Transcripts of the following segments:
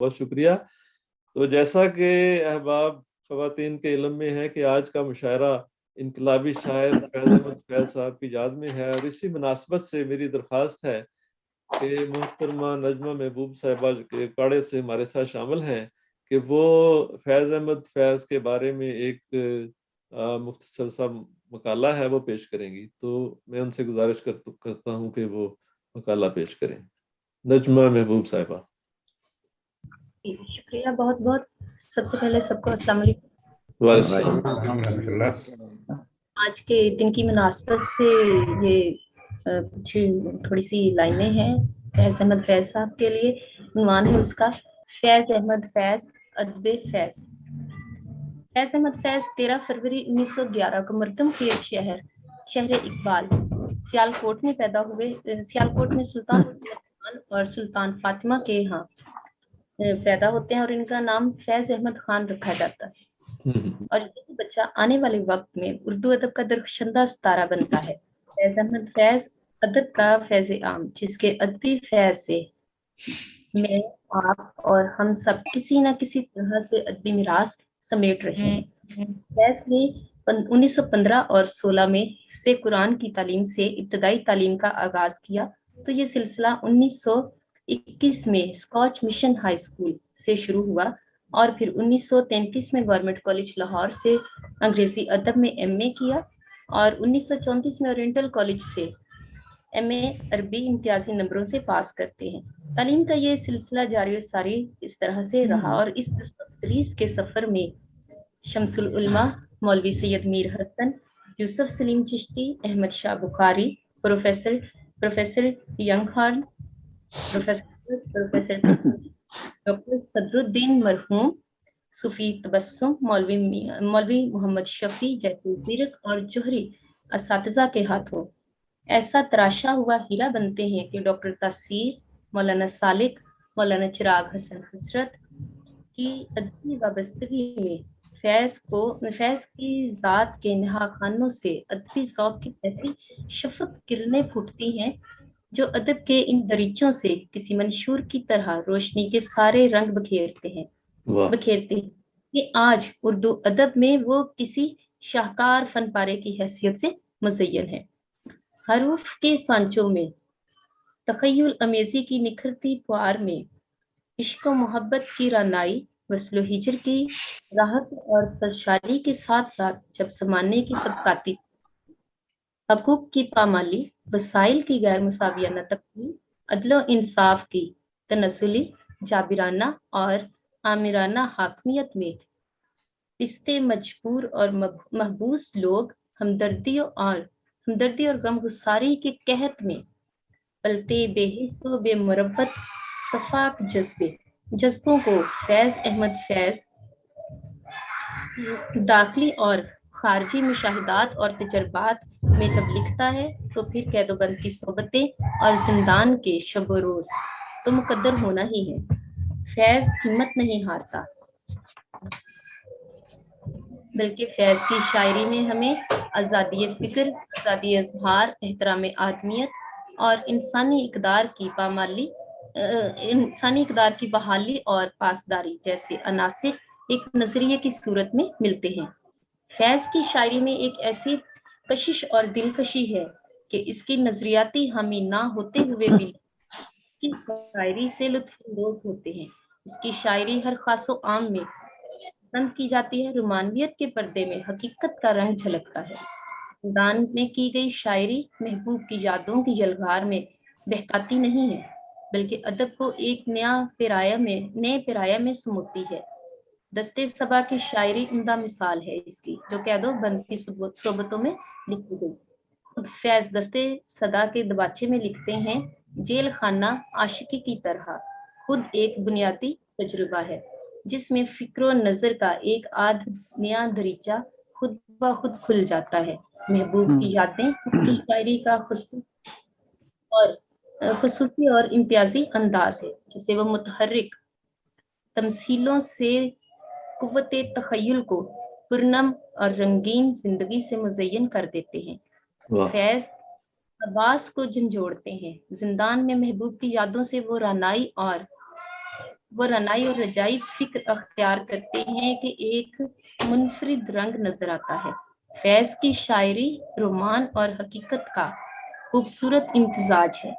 بہت شکریہ. تو جیسا کہ احباب خواتین کے علم میں ہے کہ آج کا مشاعرہ انقلابی شاعر فیض احمد فیض صاحب کی یاد میں ہے، اور اسی مناسبت سے میری درخواست ہے کہ محترمہ نجمہ محبوب صاحبہ کے پاڑے سے ہمارے ساتھ شامل ہیں کہ وہ فیض احمد فیض کے بارے میں ایک مختصر سا مقالہ ہے وہ پیش کریں گی. تو میں ان سے گزارش کرتا ہوں کہ وہ مقالہ پیش کریں. نجمہ محبوب صاحبہ. شکریہ بہت بہت. سب سے پہلے سب کو السلام علیکم. آج کے دن کی مناسبت سے یہ کچھ تھوڑی سی لائنیں ہیں فیض احمد فیض صاحب کے لیے. عنوان ہے اس کا فیض احمد فیض ادب فیض. فیض احمد فیض 13 فروری 1911 کو مردم خیز شہر اقبال سیالکوٹ میں پیدا ہوئے. سیالکوٹ میں سلطان خان اور سلطان فاطمہ کے ہاں پیدا ہوتے ہیں اور ان کا نام فیض احمد خان رکھا جاتا ہے. اور یہ بچہ آنے والے وقت میں اردو ادب کا درخشندہ ستارہ بنتا ہے. فیض احمد فیض ادب کا فیض عام، جس کے ادبی فیض سے میں آپ اور ہم سب کسی نہ کسی طرح سے ادبی میراث سمیٹ رہے ہیں. فیض نے 1915 اور 16 میں سے قرآن کی تعلیم سے ابتدائی تعلیم کا آغاز کیا. تو یہ سلسلہ 1921 میں اسکاچ مشن ہائی اسکول سے شروع ہوا اور پھر 1933 میں گورنمنٹ کالج لاہور سے انگریزی ادب میں ایم اے کیا اور 1934 میں اورینٹل کالج سے ایم اے عربی امتیازی نمبروں سے پاس کرتے ہیں. تعلیم کا یہ سلسلہ جاری و ساری اس طرح سے رہا اور اس تدریس کے سفر میں Shams ul-Ulama Maulvi Syed Mir Hasan, Yusuf Salim Chishti, Ahmad Shah Bukhari, professor Young Horn, professor doctor Sadr uddin مرحوم، صوفی تبسم، مولوی محمد شفیع جیسے زیرک اور جوہری اساتذہ کے ہاتھوں ایسا تراشا ہوا ہیرا بنتے ہیں کہ ڈاکٹر تاثیر، مولانا سالک، مولانا چراغ حسن حسرت کی ادبی وابستگی میں فیض کی ذات کے نہا خانوں سے ادبی ذوق کی ایسی شفق کرنیں پھوٹتی ہیں جو ادب کے ان دریچوں سے کسی منشور کی طرح روشنی کے سارے رنگ بکھیرتے ہیں. کہ آج اردو ادب میں وہ کسی شاہکار فن پارے کی حیثیت سے مزین ہے. حروف کے سانچوں میں تخیل امیزی کی نکھرتی پھوار میں عشق و محبت کی رانائی، وصل و ہجر کی راحت اور سرشاری کے ساتھ ساتھ جب زمانے کی طبقاتی حقوق کی پامالی، وسائل کی غیر مساویانہ تقسیم، عدل و انصاف کی تنزلی، جابرانہ اور آمرانہ حاکمیت میں پستے مجبور اور محبوس لوگ ہمدردی اور غم گساری کے قحط میں پلتے بے حس و بے مربت صفاک جذبوں کو فیض احمد فیض داخلی اور خارجی مشاہدات اور تجربات میں جب لکھتا ہے تو پھر قید و بند کی صحبتیں اور زندان کے شب و روز تو مقدر ہونا ہی ہے. فیض ہمت نہیں ہارتا، بلکہ فیض کی شاعری میں ہمیں آزادی فکر، آزادی اظہار، احترام آدمیت اور انسانی اقدار کی بحالی اور پاسداری جیسے عناصر ایک نظریے کی صورت میں ملتے ہیں. فیض کی شاعری میں ایک ایسی کشش اور دلکشی ہے کہ اس کی نظریاتی حامی نہ ہوتے ہوئے بھی اس کی شاعری سے لطف اندوز ہوتے ہیں. اس کی شاعری ہر خاص و عام میں پسند کی جاتی ہے. رومانویت کے پردے میں حقیقت کا رنگ جھلکتا ہے. دان میں کی گئی شاعری محبوب کی یادوں کی یلغار میں بہکاتی نہیں ہے، بلکہ ادب کو ایک نئے پیرایا میں سموتی ہے. دستے صبا کی شاعری عمدہ مثال ہے اس کی، جو قید و بند کی صحبتوں میں لکھی گئی. خود فیض دستے صدا کے دباچے میں لکھتے ہیں، جیل خانہ عاشقی کی طرح خود ایک بنیادی تجربہ ہے جس میں فکر و نظر کا ایک نیا دریچہ خود بخود کھل جاتا ہے. محبوب کی یادیں اس کی شاعری کا خصوصی اور امتیازی انداز ہے جسے وہ متحرک تمثیلوں سے قوت تخیل کو پرنم اور رنگین زندگی سے مزین کر دیتے ہیں. فیض آواز کو جھنجھوڑتے ہیں. زندان میں محبوب کی یادوں سے وہ رانائی اور وہ رنائی اور رجائی فکر اختیار کرتے ہیں کہ ایک منفرد رنگ نظر آتا ہے۔ فیض کی شاعری رومان اور حقیقت کا خوبصورت امتزاج ہے۔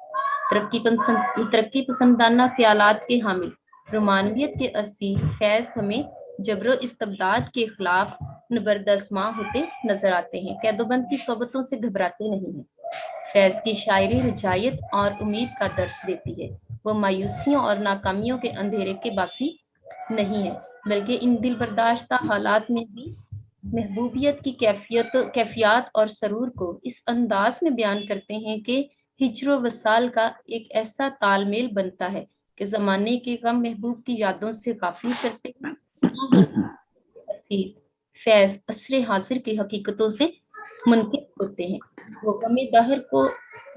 ترقی پسندانہ خیالات کے حامل رومانویت کے اسیر فیض ہمیں جبر و استبداد کے خلاف نبردسماں ہوتے نظر آتے ہیں، قید و بند کی صحبتوں سے گھبراتے نہیں ہیں۔ فیض کی شاعری رجایت اور امید کا درس دیتی ہے، وہ مایوسیوں اور ناکامیوں کے اندھیرے کے باسی نہیں ہے، بلکہ ان دل برداشتہ حالات میں بھی محبوبیت کی کیفیات اور سرور کو اس انداز میں بیان کرتے ہیں کہ ہجر و وصال کا ایک ایسا تال میل بنتا ہے کہ زمانے کے غم محبوب کی یادوں سے غافل کرتے ہیں۔ فیض عصر حاضر کی حقیقتوں سے منقطع ہوتے ہیں، وہ غم دہر کو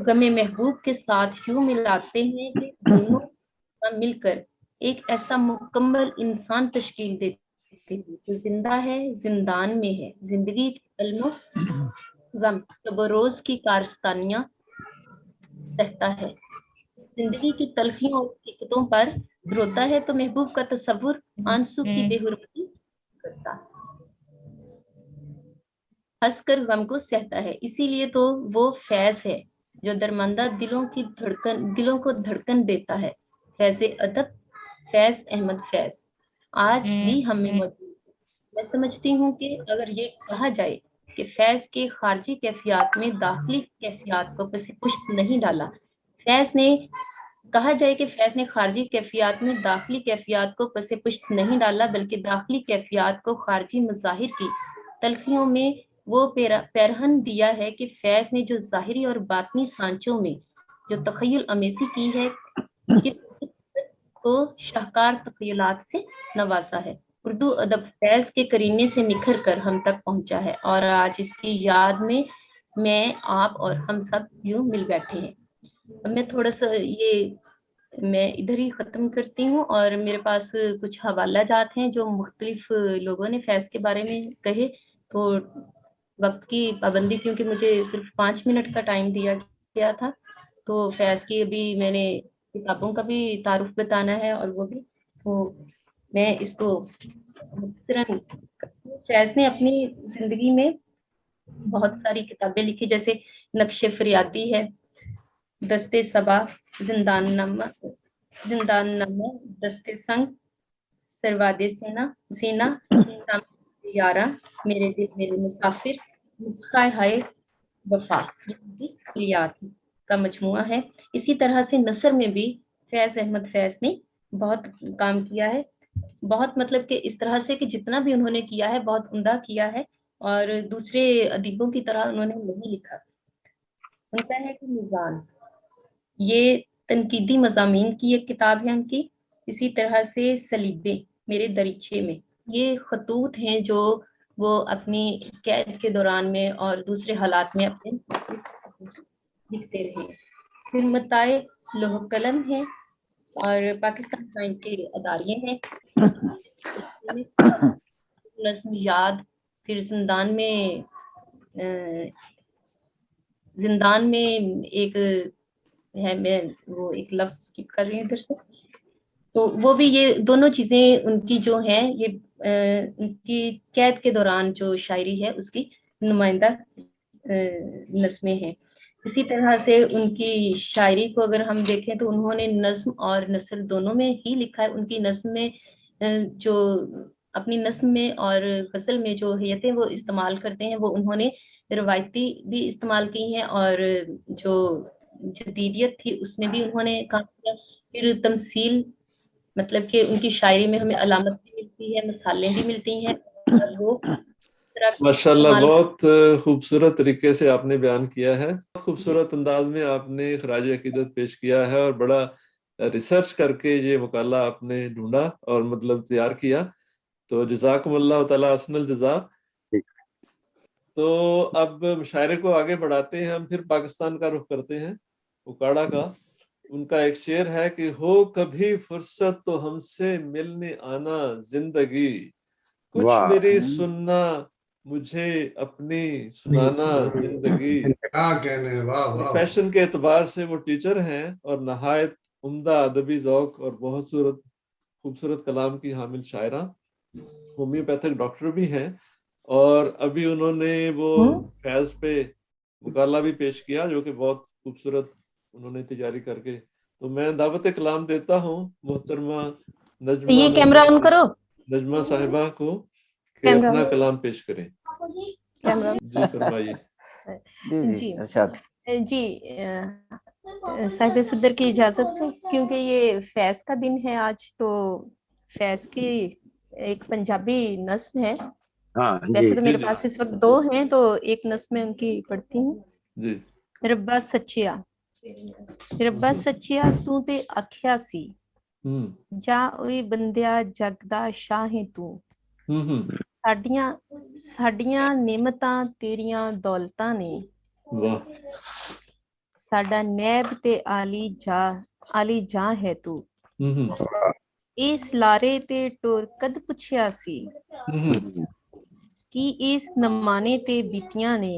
غم محبوب کے ساتھ یوں ملاتے ہیں کہ دونوں کا مل کر ایک ایسا مکمل انسان تشکیل دیتے ہیں جو زندہ ہے، زندان میں ہے، زندگی کے علم و غم شب و روز کی کارستانیاں سہتا ہے، زندگی کی تلخیوں اور حقیقتوں پر روتا ہے تو محبوب کا تصور آنسو کی بے حرمتی کرتا ہے، ہنس کر غم کو سہتا ہے۔ اسی لیے تو وہ فیض ہے جو درماندہ دلوں کو دھڑکن دیتا ہے۔ فیض ادب فیض احمد فیض آج بھی ہم میں موجود ہے۔ میں سمجھتی ہوں کہ اگر یہ کہا جائے کہ فیض کے خارجی کیفیات میں داخلی کیفیات کو پس پشت نہیں ڈالا، فیض نے خارجی کیفیات میں داخلی کیفیات کو پس پشت نہیں ڈالا، بلکہ داخلی کیفیات کو خارجی مظاہر کی تلخیوں میں وہ پیرہن دیا ہے کہ فیض نے جو ظاہری اور باطنی سانچوں میں جو تخیل امیزی کی ہے کو شاہکار تخیلات سے نوازا ہے۔ اردو ادب فیض کے کرینے سے نکھر کر ہم تک پہنچا ہے اور آج اس کی یاد میں آپ اور ہم سب یوں مل بیٹھے ہیں۔ اب میں تھوڑا سا میں ادھر ہی ختم کرتی ہوں، اور میرے پاس کچھ حوالہ جات ہیں جو مختلف لوگوں نے فیض کے بارے میں کہے، تو وقت کی پابندی کیونکہ مجھے صرف 5 منٹ کا ٹائم دیا گیا تھا، تو فیض کی ابھی میں نے کتابوں کا بھی تعارف بتانا ہے، اور وہ بھی تو میں اس کو مختصراً فیض نے اپنی زندگی میں بہت ساری کتابیں لکھی، جیسے نقش فریادی ہے، دستے صبا، زندان نامہ، دستے سنگ، سرواد سینا، یارا، میرے دل میرے مسافر، نسخہ ہائے وفا کا مجموعہ ہے۔ اسی طرح سے نثر میں بھی فیض احمد فیض نے بہت کام کیا ہے، بہت مطلب کہ اس طرح سے کہ جتنا بھی انہوں نے کیا ہے بہت عمدہ کیا ہے، اور دوسرے ادیبوں کی طرح انہوں نے نہیں لکھا۔ ان کا ہے کہ میزان، یہ تنقیدی مضامین کی ایک کتاب ہے ان کی۔ اسی طرح سے سلیبے، میرے دریچے میں، یہ خطوط ہیں جو وہ اپنی قید کے دوران میں اور دوسرے حالات میں اپنے لکھتے رہے۔ پھر متائے لوح قلم ہے، اور پاکستان سائنس کے اداریے ہیں، نظم یاد، پھر زندان میں ایک ہے، میں وہ ایک لفظ اسکپ کر رہی ہوں ادھر سے، تو وہ بھی یہ دونوں چیزیں ان کی جو ہیں، یہ ان کی قید کے دوران جو شاعری ہے اس کی نمائندہ نظمیں ہیں۔ اسی طرح سے ان کی شاعری کو اگر ہم دیکھیں تو انہوں نے نظم اور نثر دونوں میں ہی لکھا ہے۔ ان کی نظم میں جو اپنی نظم میں اور غزل میں جو حیتیں وہ استعمال کرتے ہیں، وہ انہوں نے روایتی بھی استعمال کی ہیں، اور جو جدیدیت تھی اس میں بھی انہوں نے کام کیا۔ پھر تمثیل، مطلب کہ ان کی شاعری میں ہمیں علامت بھی ملتی ہے، مثالیں بھی ملتی ہیں، اور وہ ماشاءاللہ بہت خوبصورت طریقے سے آپ نے بیان کیا ہے، بہت خوبصورت انداز میں آپ نے خراج عقیدت پیش کیا ہے، اور بڑا ریسرچ کر کے یہ مقالہ آپ نے ڈھونڈا اور مطلب تیار کیا، تو جزاکم اللہ تعالیٰ احسن الجزا۔ تو اب مشاعرے کو آگے بڑھاتے ہیں، ہم پھر پاکستان کا رخ کرتے ہیں، اکاڑا کا۔ ان کا ایک شعر ہے کہ ہو کبھی فرصت تو ہم سے ملنے آنا زندگی، کچھ میری سننا مجھے اپنی سنانا زندگی۔ فیشن کے اعتبار سے وہ ٹیچر ہیں اور نہایت عمدہ ادبی ذوق اور بہت صورت خوبصورت کلام کی حامل شاعرہ، ہومیوپیتھک ڈاکٹر بھی ہیں، اور ابھی انہوں نے وہ فیض پہ مقالہ بھی پیش کیا جو کہ بہت خوبصورت انہوں نے تیاری کر کے. تو میں دعوت کلام دیتا ہوں محترمہ یہ کیمرہ آن کرو، نجمہ صاحبہ کو کہ کیمرہ اپنا کلام پیش کریں. کیمرہ. جی فرمائیے. جی جی صاحب صدر کی اجازت سے، کیونکہ یہ فیض کا دن ہے آج، تو فیض کی ایک پنجابی نظم ہے. ویسے تو میرے پاس اس وقت 2 ہیں، تو ایک نظم میں ان کی پڑھتی ہوں. جی. ربا سچیا، ربا سچیا تو تے آکھیا سی، جا اوئے بندیا جگ دا شاہ ہے تو. ਸਾਡੀਆਂ ਨਿਮਤਾਂ ਤੇਰੀਆਂ ਦੌਲਤਾਂ ਨੇ, ਸਾਡਾ ਨੈਬ ਤੇ ਆਲੀ ਜਾਂ ਹੈ ਤੂੰ. ਇਸ ਲਾਰੇ ਤੇ ਟੋਰ ਕਦ ਪੁੱਛਿਆ ਸੀ, ਕਿ ਇਸ ਨਮਾਨੇ ਤੇ ਬੀਤੀਆਂ ਨੇ,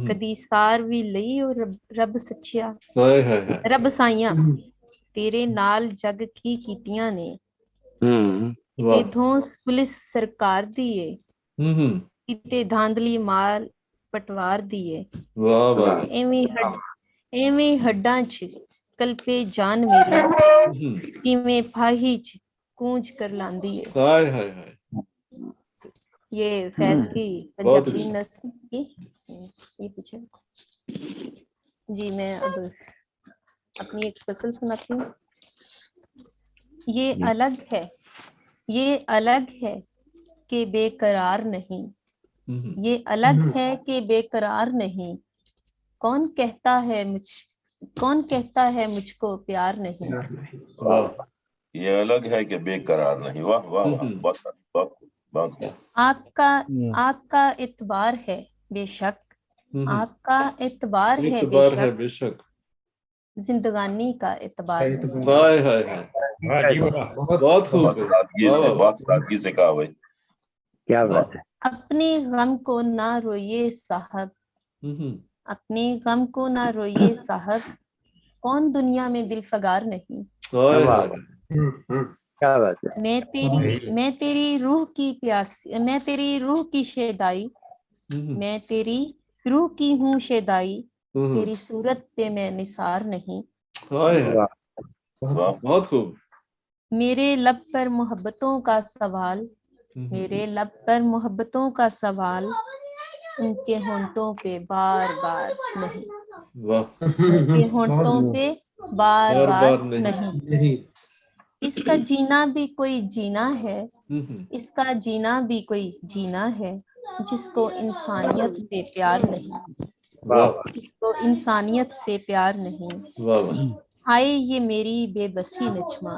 ਕਦੀ ਸਾਰ ਵੀ ਲਈ ਉਹ ਰੱਬ ਸੱਚਿਆ. ਰੱਬ ਸਾਈਆਂ ਤੇਰੇ ਨਾਲ ਜਗ ਕੀ ਕੀਤੀਆਂ ਨੇ, ਕਿਤੇ ਧੌਂਸ ਪੁਲਿਸ ਸਰਕਾਰ ਦੀ ਏ, ਕਿਤੇ ਧਾਂਦਲੀ ਮਾਲ ਪਟਵਾਰ ਦੀ ਏ. ਐਵੇਂ ਹੱਡਾਂ 'ਚ ਕਲਪੇ ਜਾਨ ਮੇਰੀ, ਕਿਵੇਂ ਫਾਹੀ 'ਚ ਕੂੰਜ ਕਰ ਲਾਂਦੀ ਏ. یہ فیض کی پنجابی نظم کی یہ پیچھے. جی میں اب اپنی ایک غزل سناتی ہوں. یہ الگ ہے کہ بے قرار نہیں، یہ الگ ہے کہ بے قرار نہیں. کون کہتا ہے مجھ کو پیار نہیں. یہ الگ ہے کہ بے قرار نہیں. واہ واہ واہ. آپ کا اعتبار ہے بے شک، آپ کا اعتبار ہے بے شک، زندگانی کا اعتبار ہے. بہت خوب. بہت سادگی سے کہا ہوئے. کیا بات ہے. اپنے غم کو نہ روئیے صاحب، اپنے غم کو نہ روئیے صاحب، کون دنیا میں دل فگار نہیں. کیا بات ہے. میں تیری روح کی پیاسی، میں تیری روح کی شیدائی، میں تیری روح کی ہوں شیدائی، تیری صورت پہ میں نثار نہیں. بہت خوب. میرے لب پر محبتوں کا سوال، میرے لب پر محبتوں کا سوال، ان کے ہونٹوں پہ بار بار نہیں. ان کے ہونٹوں پہ بار بار نہیں. اس کا جینا بھی کوئی جینا ہے، اس کا جینا بھی کوئی جینا ہے، جس کو انسانیت سے پیار نہیں. جس کو انسانیت سے پیار نہیں. ہائے یہ میری بے بسی نچما،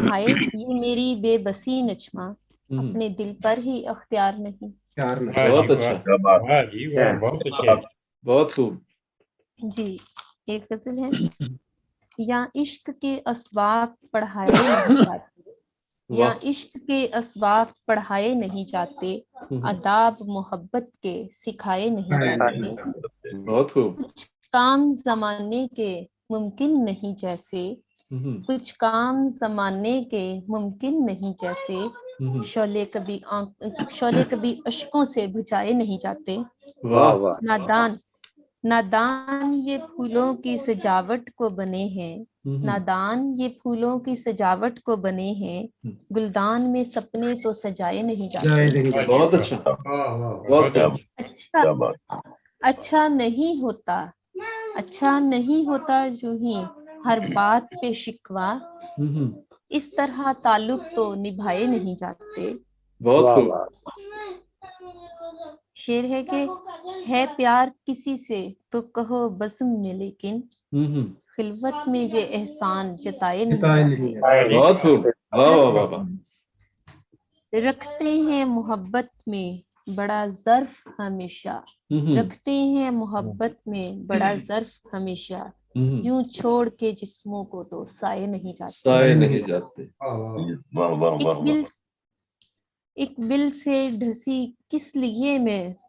ہائے یہ میری بے بسی نچما، اپنے دل پر ہی اختیار نہیں. بہت اچھا. بہت خوب. جی ایک غزل ہے. یا عشق کے اسباق پڑھائے نہیں جاتے، یا عشق کے اسباق پڑھائے نہیں جاتے، آداب محبت کے سکھائے نہیں جاتے. بہت خوب. کچھ کام زمانے کے ممکن نہیں جیسے، کچھ کام زمانے کے ممکن نہیں جیسے، شعلے کبھی اشکوں سے بجھائے نہیں جاتے. نادان یہ پھولوں کی سجاوٹ کو بنے ہیں، نادان یہ پھولوں کی سجاوٹ کو بنے ہیں، گلدان میں سپنے تو سجائے نہیں جاتے. بہت اچھا. اچھا نہیں ہوتا جو ہی ہر بات پہ شکوا، اس طرح تعلق تو نبھائے نہیں جاتے. بہت خوب. شعر ہے کہ ہے پیار کسی سے تو کہو بزم میں، لیکن خلوت میں یہ احسان جتائے نہیں جاتے. بہت خوب. رکھتے ہیں محبت میں بڑا ظرف ہمیشہ، رکھتے ہیں محبت میں بڑا ظرف ہمیشہ، یوں چھوڑ کے جسموں کو تو سائے نہیں جاتے. ایک بل سے ڈھسی کس لیے میں